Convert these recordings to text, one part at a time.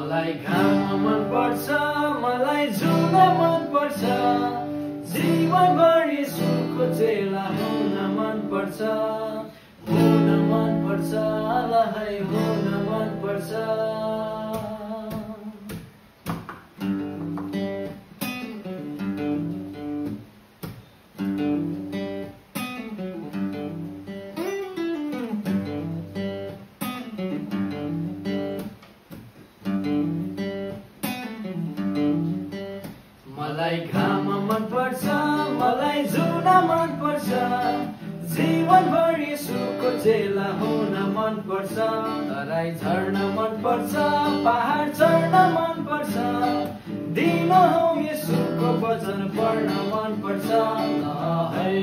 मलाई घाम मन पर्छ, मलाई जुन मन पर्छ, जीवनभरि सुखको चेला हुन मन पर्छ, हुन मन पर्छ, लहै हुन मन पर्छ। मलाई घाम मन पर्छ, मलाई जुन मन पर्छ, जीवनभरि सुखको चेला हुन मन पर्छ, तराई झर्न मन पर्छ, पहाड चढ्न मन पर्छ, दिन हौ येशूको वचन पढ्न मन पर्छ। लहै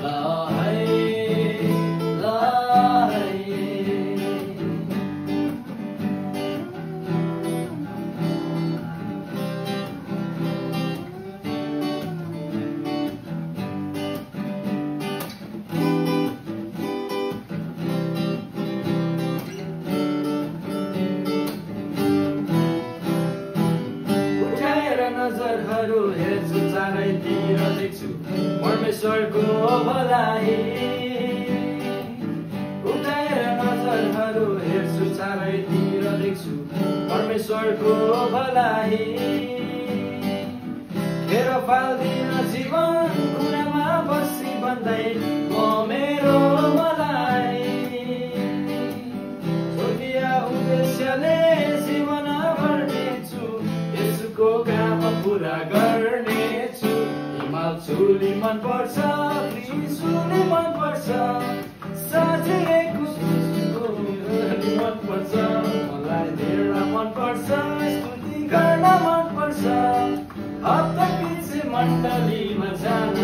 लहै लहै नजरहरू हेर्छु चारैतिर देख्छु परमेश्वरको भलाइ। उठाएर नजरहरू हेर्छु चारैतिर देख्छु परमेश्वरको भलाइ। खेर फाल्दिन जीवन कुरामा बसी भन्दै म मेरो मलाई स्वर्गीय उद्देश्यले जीवन भर्नेछु, यसुको काम पुरा गर्नेछु। हिमाल चुली मन पर्छ, त्रिशूली मन पर्छ, साँझेको मन पर्छ, मलाई धेर मन पर्छ, स्तुति गर्न मन पर्छ, हप्ता पछि मण्डलीमा जान